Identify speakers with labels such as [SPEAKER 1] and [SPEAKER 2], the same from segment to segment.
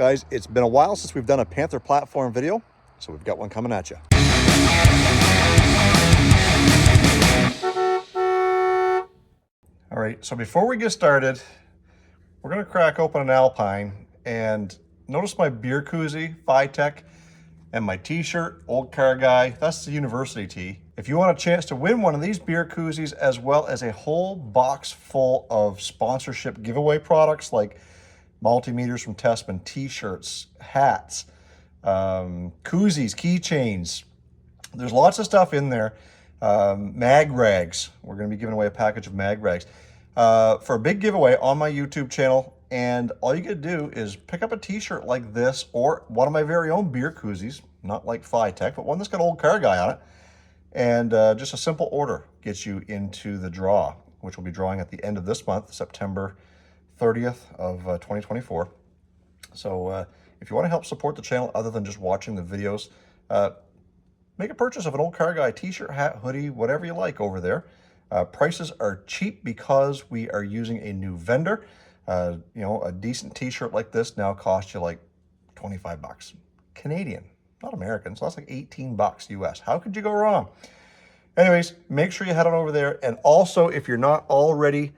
[SPEAKER 1] Guys, it's been a while since we've done a Panther platform video, so we've got one coming at you. All right, so before we get started, we're gonna crack open an Alpine, and notice my beer koozie, Phi-Tech, and my t-shirt, Olde Carr Guy. That's the university tee. If you want a chance to win one of these beer koozies, as well as a whole box full of sponsorship giveaway products like multimeters from Tessman, t-shirts, hats, koozies, keychains. There's lots of stuff in there. Mag rags. We're going to be giving away a package of mag rags for a big giveaway on my YouTube channel. And all you got to do is pick up a t-shirt like this or one of my very own beer koozies, not like Phi-Tech, but one that's got Olde Carr Guy on it. And just a simple order gets you into the draw, which we'll be drawing at the end of this month, September 30th of 2024. So if you want to help support the channel other than just watching the videos, make a purchase of an Olde Carr Guy t-shirt, hat, hoodie, whatever you like over there. Prices are cheap because we are using a new vendor. You know, a decent t-shirt like this now costs you like 25 bucks Canadian, not American. So that's like 18 bucks US. How could you go wrong? Anyways, make sure you head on over there. And also, if you're not already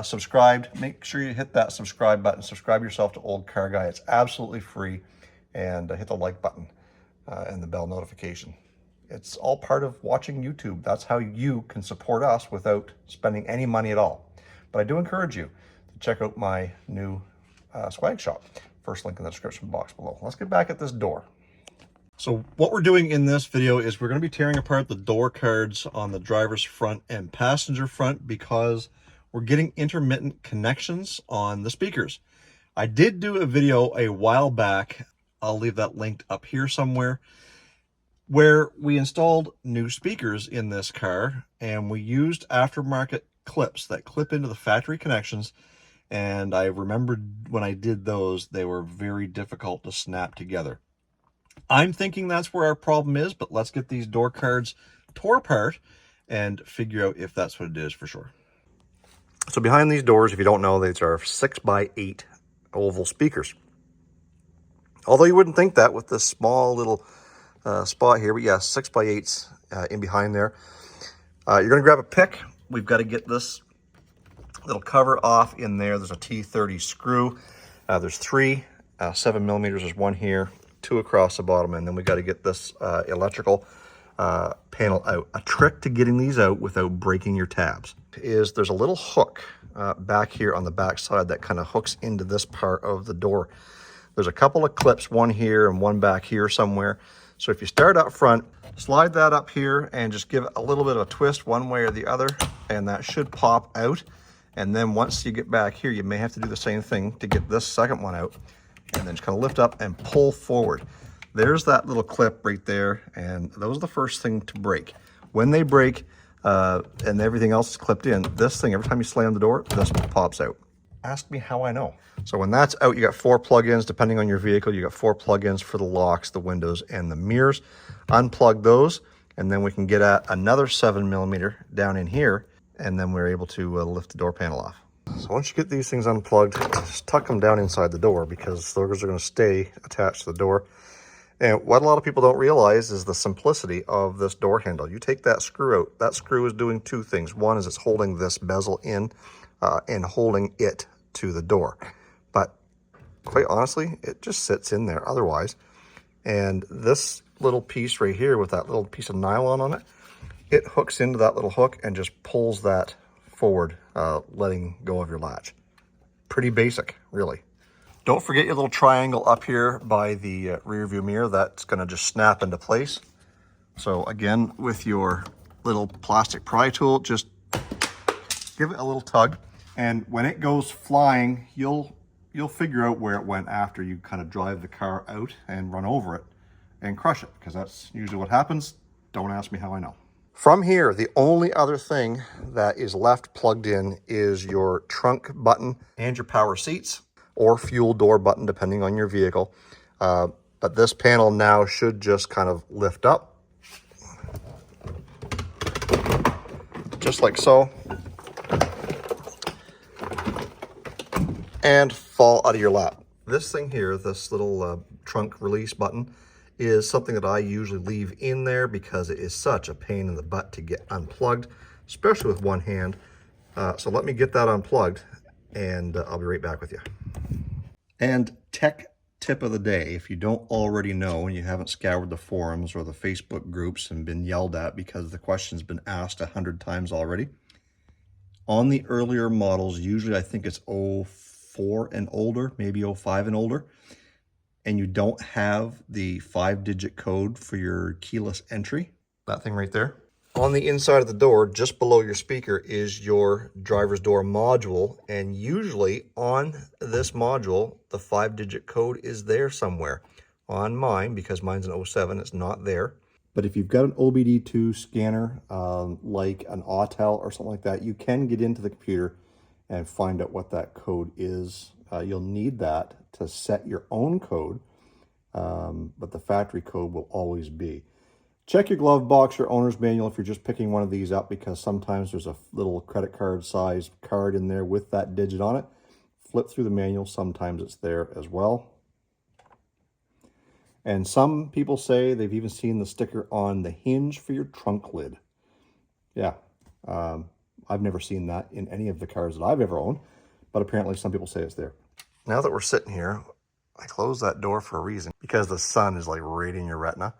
[SPEAKER 1] subscribed, make sure you hit that subscribe button. Subscribe yourself to Olde Carr Guy. It's absolutely free. And hit the like button and the bell notification. It's all part of watching YouTube. That's how you can support us without spending any money at all. But I do encourage you to check out my new swag shop. First link in the description box below. Let's get back at this door. So what we're doing in this video is we're going to be tearing apart the door cards on the driver's front and passenger front because we're getting intermittent connections on the speakers. I did do a video a while back, I'll leave that linked up here somewhere, where we installed new speakers in this car and we used aftermarket clips that clip into the factory connections. And I remembered when I did those, they were very difficult to snap together. I'm thinking that's where our problem is, but let's get these door cards tore apart and figure out if that's what it is for sure. So behind these doors, if you don't know, these are 6x8 oval speakers. Although you wouldn't think that with this small little spot here, but yeah, 6x8s in behind there. You're going to grab a pick. We've got to get this little cover off in there. There's a T30 screw. There's 3 7mm. There's one here, 2 across the bottom, and then we got to get this electrical panel out. A trick to getting these out without breaking your tabs is there's a little hook back here on the back side that kind of hooks into this part of the door. There's a couple of clips, one here and one back here somewhere. So if you start up front, slide that up here and just give it a little bit of a twist one way or the other, and that should pop out. And then once you get back here, you may have to do the same thing to get this second one out, and then just kind of lift up and pull forward. There's that little clip right there, and that was the first thing to break. When they break and everything else is clipped in, this thing, every time you slam the door, this pops out. Ask me how I know. So when that's out, you got 4 plugins. Depending on your vehicle, you got 4 plugins for the locks, the windows, and the mirrors. Unplug those, and then we can get at another 7mm down in here, and then we're able to lift the door panel off. So once you get these things unplugged, just tuck them down inside the door because those are going to stay attached to the door. And what a lot of people don't realize is the simplicity of this door handle. You take that screw out. That screw is doing 2 things. One is it's holding this bezel in and holding it to the door. But quite honestly, it just sits in there otherwise. And this little piece right here with that little piece of nylon on it, it hooks into that little hook and just pulls that forward, letting go of your latch. Pretty basic, really. Don't forget your little triangle up here by the rear view mirror. That's going to just snap into place. So again, with your little plastic pry tool, just give it a little tug. And when it goes flying, you'll figure out where it went after you kind of drive the car out and run over it and crush it, because that's usually what happens. Don't ask me how I know. From here, the only other thing that is left plugged in is your trunk button and your power seats or fuel door button, depending on your vehicle. But this panel now should just kind of lift up, just like so, and fall out of your lap. This thing here, this little trunk release button, is something that I usually leave in there because it is such a pain in the butt to get unplugged, especially with one hand. So let me get that unplugged, and I'll be right back with you. And tech tip of the day, if you don't already know and you haven't scoured the forums or the Facebook groups and been yelled at because the question's been asked 100 times already, on the earlier models, usually I think it's 04 and older, maybe 05 and older, and you don't have the 5-digit code for your keyless entry, that thing right there. On the inside of the door, just below your speaker, is your driver's door module, and usually on this module, the 5-digit code is there somewhere. On mine, because mine's an 07, it's not there. But if you've got an OBD2 scanner, like an Autel or something like that, you can get into the computer and find out what that code is. You'll need that to set your own code, but the factory code will always be. Check your glove box, your owner's manual if you're just picking one of these up, because sometimes there's a little credit card size card in there with that digit on it. Flip through the manual, sometimes it's there as well. And some people say they've even seen the sticker on the hinge for your trunk lid. Yeah, I've never seen that in any of the cars that I've ever owned, but apparently some people say it's there. Now that we're sitting here, I closed that door for a reason, because the sun is like right in your retina.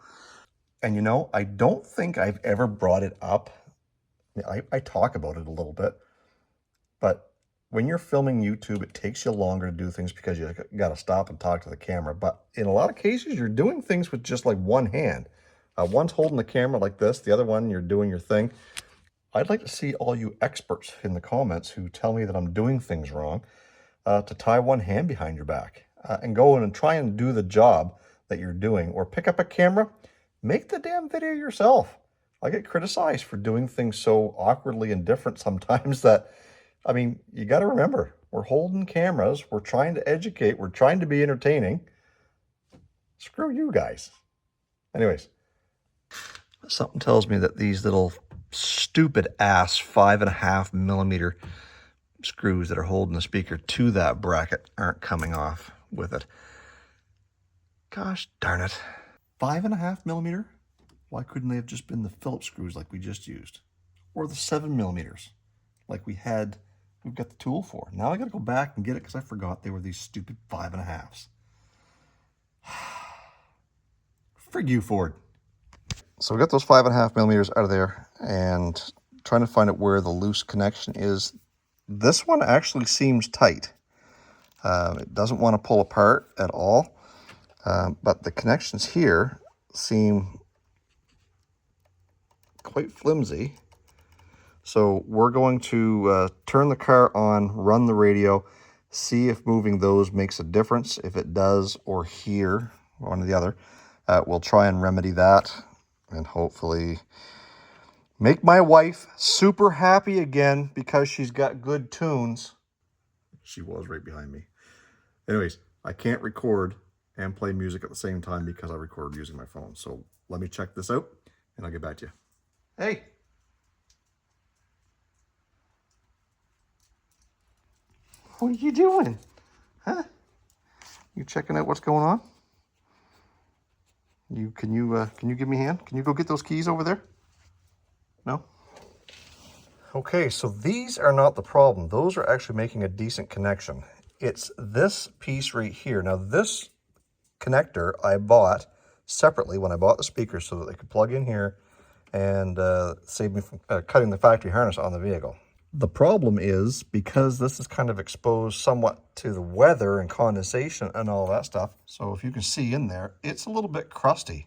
[SPEAKER 1] And you know, I don't think I've ever brought it up. I talk about it a little bit, but when you're filming YouTube, it takes you longer to do things because you got to stop and talk to the camera. But in a lot of cases, you're doing things with just like one hand. One's holding the camera like this, the other one, you're doing your thing. I'd like to see all you experts in the comments who tell me that I'm doing things wrong to tie one hand behind your back and go in and try and do the job that you're doing, or pick up a camera, make the damn video yourself. I get criticized for doing things so awkwardly and different sometimes that, I mean, you got to remember, we're holding cameras, we're trying to educate, we're trying to be entertaining. Screw you guys. Anyways, something tells me that these little stupid ass 5.5 millimeter screws that are holding the speaker to that bracket aren't coming off with it. Gosh darn it. 5.5 millimeter? Why couldn't they have just been the Phillips screws like we just used? Or the 7 millimeters like we've got the tool for. Now I got to go back and get it because I forgot they were these stupid 5.5s. Frig you, Ford. So we got those 5.5 millimeters out of there and trying to find out where the loose connection is. This one actually seems tight. It doesn't want to pull apart at all, but the connections here seem quite flimsy. So we're going to turn the car on, run the radio, see if moving those makes a difference. If it does, or here, one or the other, we'll try and remedy that and hopefully make my wife super happy again because she's got good tunes. She was right behind me. Anyways, I can't record and play music at the same time because I record using my phone. So let me check this out and I'll get back to you. Hey. What are you doing? Huh? You checking out what's going on? Can you give me a hand? Can you go get those keys over there? No? Okay, so these are not the problem. Those are actually making a decent connection. It's this piece right here. Now this connector I bought separately when I bought the speakers so that they could plug in here and save me from cutting the factory harness on the vehicle. The problem is, because this is kind of exposed somewhat to the weather and condensation and all that stuff, so if you can see in there, it's a little bit crusty.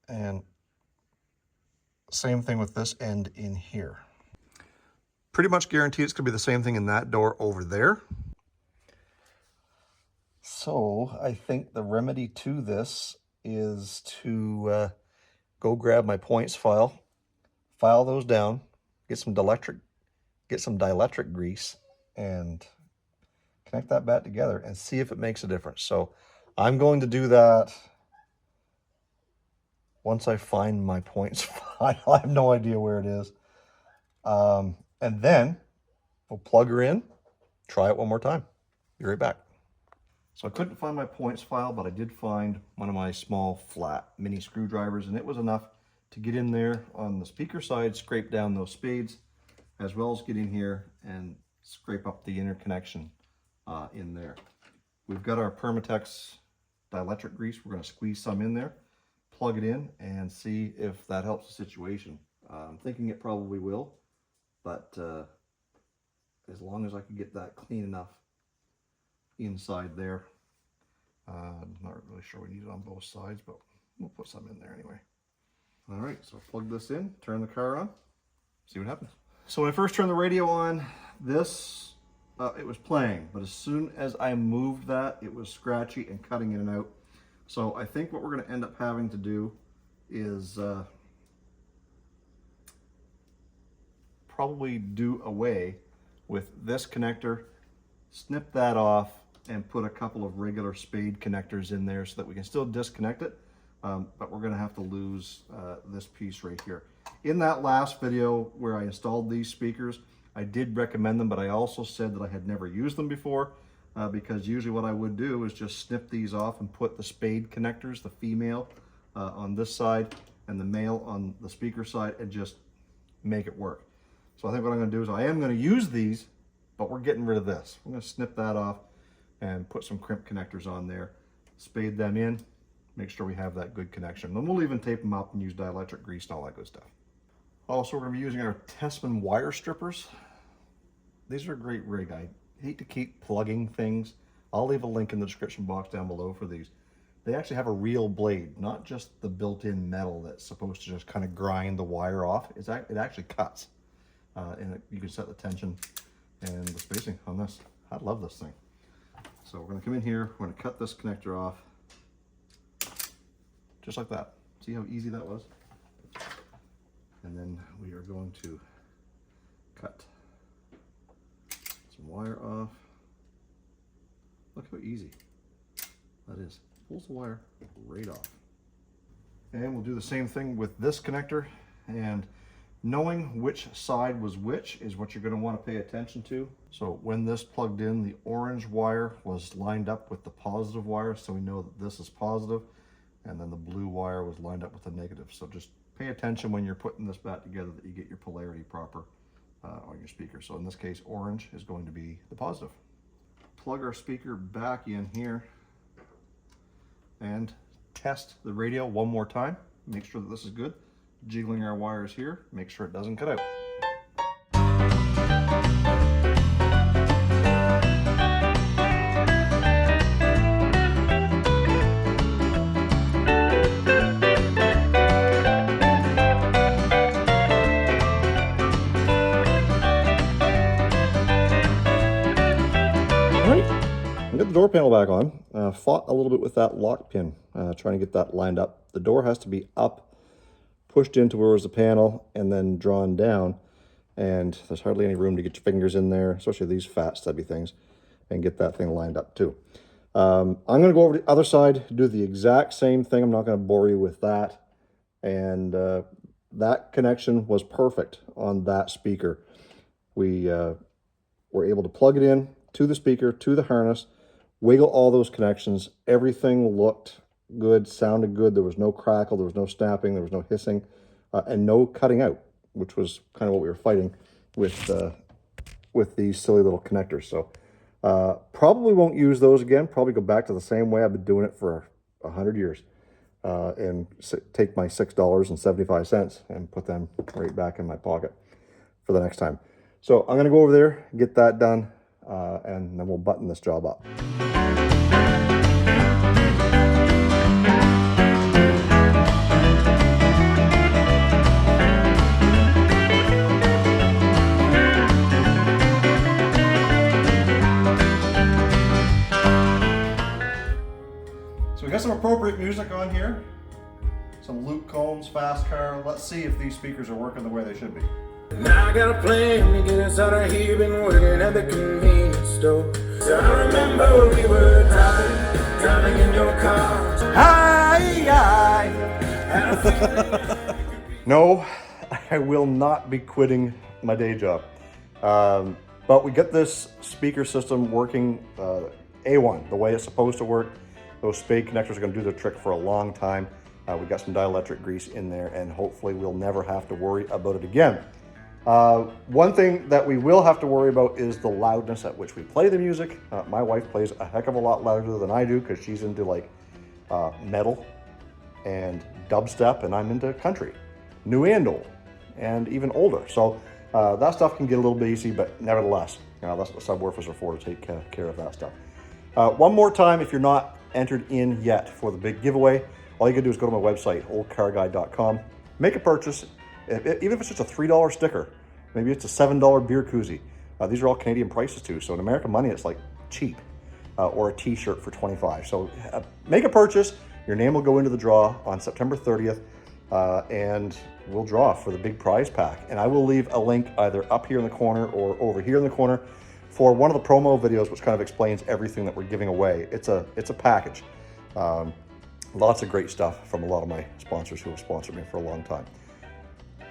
[SPEAKER 1] And same thing with this end in here. Pretty much guaranteed it's going to be the same thing in that door over there. So I think the remedy to this is to go grab my points file those down, get some dielectric grease and connect that back together and see if it makes a difference. So I'm going to do that once I find my points file. I have no idea where it is. And then we'll plug her in, try it one more time. Be right back. So I couldn't find my points file, but I did find one of my small flat mini screwdrivers, and it was enough to get in there on the speaker side, scrape down those spades, as well as get in here and scrape up the interconnection in there. We've got our Permatex dielectric grease. We're going to squeeze some in there, plug it in, and see if that helps the situation. I'm thinking it probably will, but as long as I can get that clean enough inside there. I'm not really sure we need it on both sides, but we'll put some in there anyway. All right, so plug this in, turn the car on, see what happens. So when I first turned the radio on, this, it was playing, but as soon as I moved that, it was scratchy and cutting in and out. So I think what we're gonna end up having to do is probably do away with this connector, snip that off, and put a couple of regular spade connectors in there so that we can still disconnect it, but we're gonna have to lose this piece right here. In that last video where I installed these speakers, I did recommend them, but I also said that I had never used them before, because usually what I would do is just snip these off and put the spade connectors, the female on this side and the male on the speaker side, and just make it work. So I think what I'm gonna do is I am gonna use these, but we're getting rid of this. I'm gonna snip that off and put some crimp connectors on there, spade them in, make sure we have that good connection. Then we'll even tape them up and use dielectric grease and all that good stuff. Also, we're gonna be using our Tessman wire strippers. These are a great rig. I hate to keep plugging things. I'll leave a link in the description box down below for these. They actually have a real blade, not just the built-in metal that's supposed to just kind of grind the wire off. It actually cuts. And you can set the tension and the spacing on this. I love this thing. So we're gonna come in here, we're gonna cut this connector off, just like that. See how easy that was? And then we are going to cut some wire off. Look how easy that is. Pulls the wire right off. And we'll do the same thing with this connector, and knowing which side was which is what you're going to want to pay attention to. So when this plugged in, the orange wire was lined up with the positive wire, so we know that this is positive, and then the blue wire was lined up with the negative. So just pay attention when you're putting this back together that you get your polarity proper on your speaker. So in this case, orange is going to be the positive. Plug our speaker back in here and test the radio one more time. Make sure that this is good. Jiggling our wires here, make sure it doesn't cut out. I got the door panel back on. Fought a little bit with that lock pin, trying to get that lined up. The door has to be up, pushed into where was the panel, and then drawn down. And there's hardly any room to get your fingers in there, especially these fat stubby things, and get that thing lined up too. I'm gonna go over to the other side, do the exact same thing. I'm not gonna bore you with that. And that connection was perfect on that speaker. We were able to plug it in to the speaker, to the harness, wiggle all those connections. Everything looked good, sounded good. There was no crackle, there was no snapping, there was no hissing, and no cutting out, which was kind of what we were fighting with these silly little connectors. So probably won't use those again. Probably go back to the same way I've been doing it for 100 years, and take my $6.75 and put them right back in my pocket for the next time. So I'm gonna go over there, get that done, and then we'll button this job up. So we got some appropriate music on here, some Luke Combs, Fast Car. Let's see if these speakers are working the way they should be.
[SPEAKER 2] Now I got a plan to get us out of here. Been working at the convenience store. So I remember we were driving in your car.
[SPEAKER 1] No, I will not be quitting my day job. But we get this speaker system working A1, the way it's supposed to work. Those spade connectors are going to do their trick for a long time. We've got some dielectric grease in there, and hopefully we'll never have to worry about it again. One thing that we will have to worry about is the loudness at which we play the music. My wife plays a heck of a lot louder than I do because she's into like metal and dubstep, and I'm into country, new and old, and even older. So that stuff can get a little bit easy, but nevertheless, that's what subwoofers are for, to take care of that stuff. One more time, if you're not entered in yet for the big giveaway, all you can do is go to my website, oldecarguy.com, make a purchase, even if it's just a $3 sticker, maybe it's a $7 beer koozie. These are all Canadian prices too, so in American money, it's like cheap, or a t-shirt for $25. So make a purchase, your name will go into the draw on September 30th, and we'll draw for the big prize pack. And I will leave a link either up here in the corner or over here in the corner for one of the promo videos, which kind of explains everything that we're giving away. It's a package. Lots of great stuff from a lot of my sponsors who have sponsored me for a long time.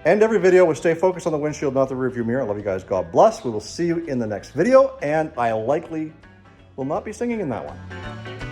[SPEAKER 1] End every video with stay focused on the windshield, not the rearview mirror. I love you guys. God bless. We will see you in the next video, and I likely will not be singing in that one.